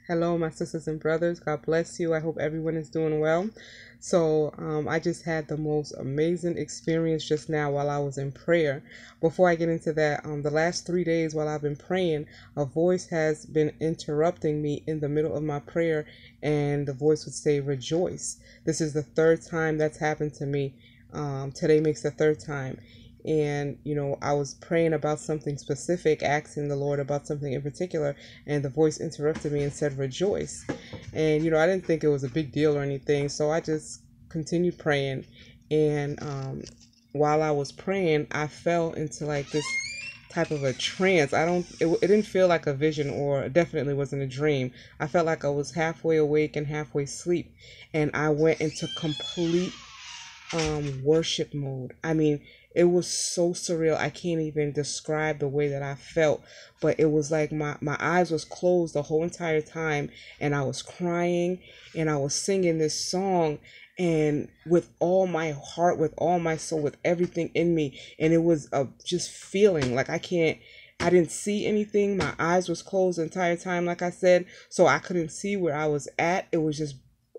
Hello, my sisters and brothers. God bless you. I hope everyone is doing well. I just had the most amazing experience just now while I was in prayer. Before I get into that, the last 3 days while I've been praying, a voice has been interrupting me in the middle of my prayer, and the voice would say, "Rejoice." This is the third time that's happened to me. Today makes the third time. And I was praying about something specific, asking the Lord about something in particular, and the voice interrupted me and said, "Rejoice." And I didn't think it was a big deal or anything, so I just continued praying. And while I was praying, I fell into like this type of a trance. It didn't feel like a vision, or it definitely wasn't a dream. I felt like I was halfway awake and halfway asleep, and I went into complete worship mode. I mean, it was so surreal. I can't even describe the way that I felt, but it was like my eyes was closed the whole entire time, and I was crying, and I was singing this song, and with all my heart, with all my soul, with everything in me. And it was just feeling like I didn't see anything. My eyes was closed the entire time, like I said, so I couldn't see where I was at. It was just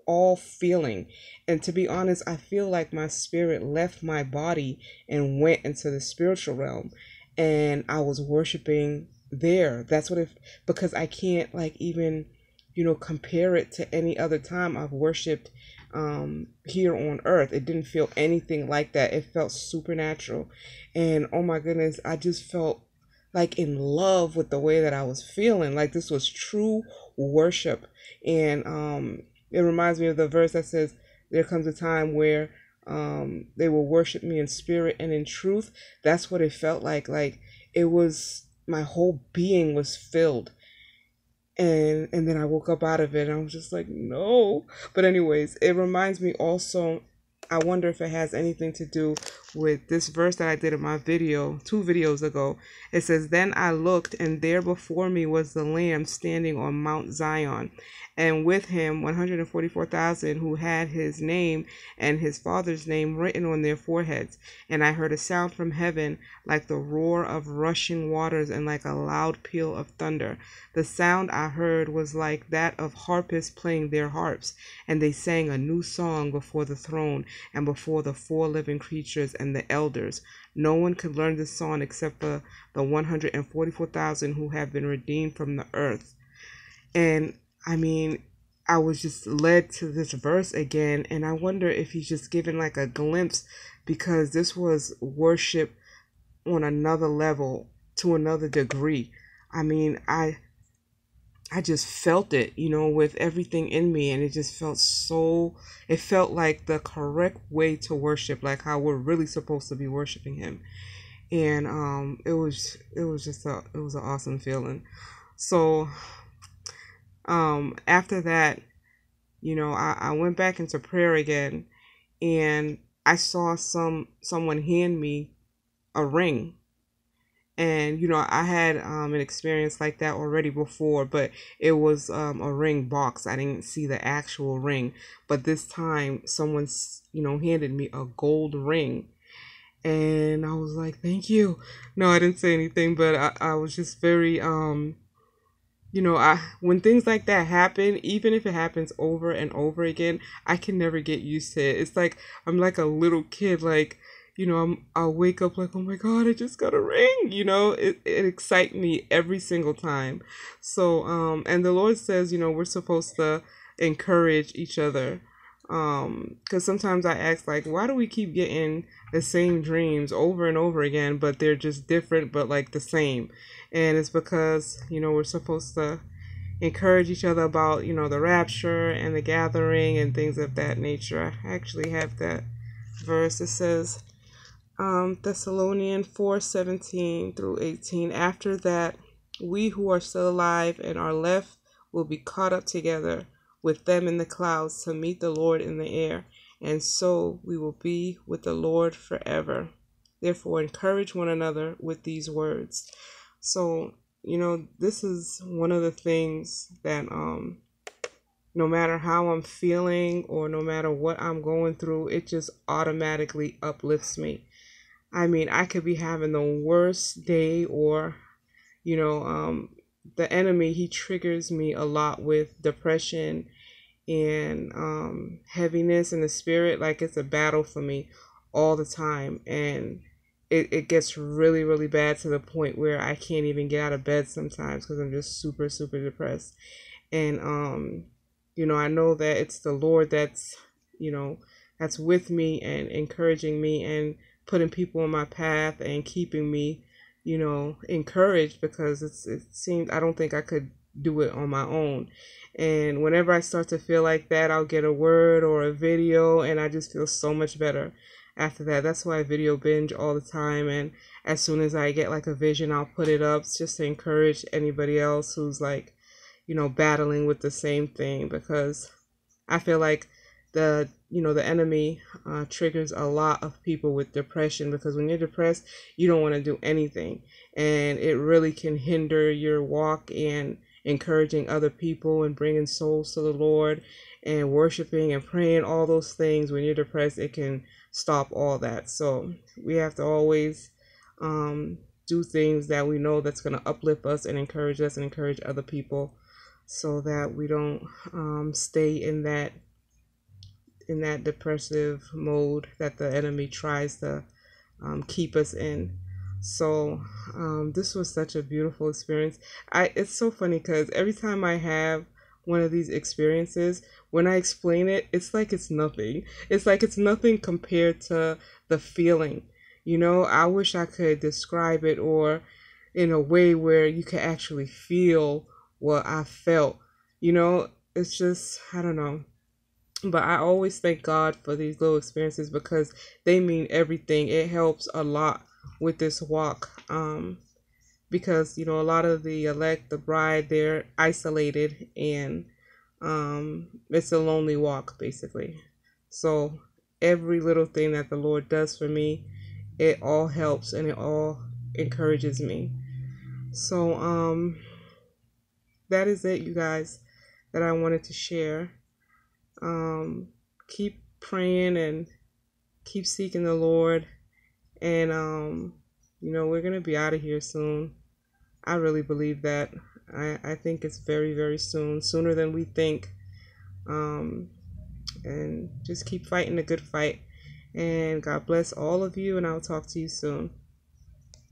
all feeling. And to be honest, I feel like my spirit left my body and went into the spiritual realm, and I was worshiping there. That's what if Because I can't like even compare it to any other time I've worshiped here on earth. It didn't feel anything like that. It felt supernatural. And oh my goodness, I just felt like in love with the way that I was feeling. Like this was true worship. And it reminds me of the verse that says, "There comes a time where they will worship me in spirit and in truth." That's what it felt like. Like it was, my whole being was filled. And then I woke up out of it, and I was just like, no. But anyways, it reminds me also, I wonder if it has anything to do with this verse that I did in my video 2 videos ago. It says, "Then I looked, and there before me was the Lamb standing on Mount Zion, and with him 144,000 who had his name and his father's name written on their foreheads. And I heard a sound from heaven like the roar of rushing waters and like a loud peal of thunder. The sound I heard was like that of harpists playing their harps, and they sang a new song before the throne and before the 4 living creatures and the elders. No one could learn this song except for the 144,000 who have been redeemed from the earth." And I mean, I was just led to this verse again, and I wonder if he's just giving like a glimpse, because this was worship on another level, to another degree. I mean, I just felt it, with everything in me, and it just felt it felt like the correct way to worship, like how we're really supposed to be worshiping him. And it was an awesome feeling. So after that, I went back into prayer again, and I saw someone hand me a ring. And I had an experience like that already before, but it was a ring box. I didn't see the actual ring, but this time someone's handed me a gold ring, and I was like, "Thank you." No, I didn't say anything, but I was just very I when things like that happen, even if it happens over and over again, I can never get used to it. It's like I'm like a little kid, like I'll wake up like, "Oh my God, I just got a ring." It excites me every single time. So and the Lord says, we're supposed to encourage each other. Because sometimes I ask, like, why do we keep getting the same dreams over and over again, but they're just different, but like the same? And it's because we're supposed to encourage each other about the rapture and the gathering and things of that nature. I actually have that verse. It says Thessalonians 4:17-18. "After that, we who are still alive and are left will be caught up together with them in the clouds to meet the Lord in the air, and so we will be with the Lord forever. Therefore, encourage one another with these words." So, this is one of the things that no matter how I'm feeling or no matter what I'm going through, it just automatically uplifts me. I mean, I could be having the worst day, or, you know, um, the enemy, he triggers me a lot with depression and heaviness in the spirit. Like it's a battle for me all the time. And it gets really, really bad to the point where I can't even get out of bed sometimes because I'm just super, super depressed. And, I know that it's the Lord that's, you know, that's with me and encouraging me and putting people on my path and keeping me, encouraged, because it seems I don't think I could do it on my own. And whenever I start to feel like that, I'll get a word or a video and I just feel so much better after that. That's why I video binge all the time. And as soon as I get like a vision, I'll put it up just to encourage anybody else who's like, battling with the same thing, because I feel like the enemy triggers a lot of people with depression, because when you're depressed, you don't want to do anything, and it really can hinder your walk and encouraging other people and bringing souls to the Lord and worshiping and praying. All those things, when you're depressed, it can stop all that. So we have to always do things that we know that's going to uplift us and encourage other people, so that we don't stay in that depressive mode that the enemy tries to keep us in. So this was such a beautiful experience. It's so funny because every time I have one of these experiences, when I explain it, it's like it's nothing. It's like it's nothing compared to the feeling. I wish I could describe it, or in a way where you could actually feel what I felt. It's just, I don't know. But I always thank God for these little experiences because they mean everything. It helps a lot with this walk. Because, a lot of the elect, the bride, they're isolated, and it's a lonely walk, basically. So every little thing that the Lord does for me, it all helps and it all encourages me. So that is it, you guys, that I wanted to share. Keep praying and keep seeking the Lord, and we're gonna be out of here soon. I really believe that. I think it's very, very soon, sooner than we think. And just keep fighting the good fight. And God bless all of you, and I'll talk to you soon.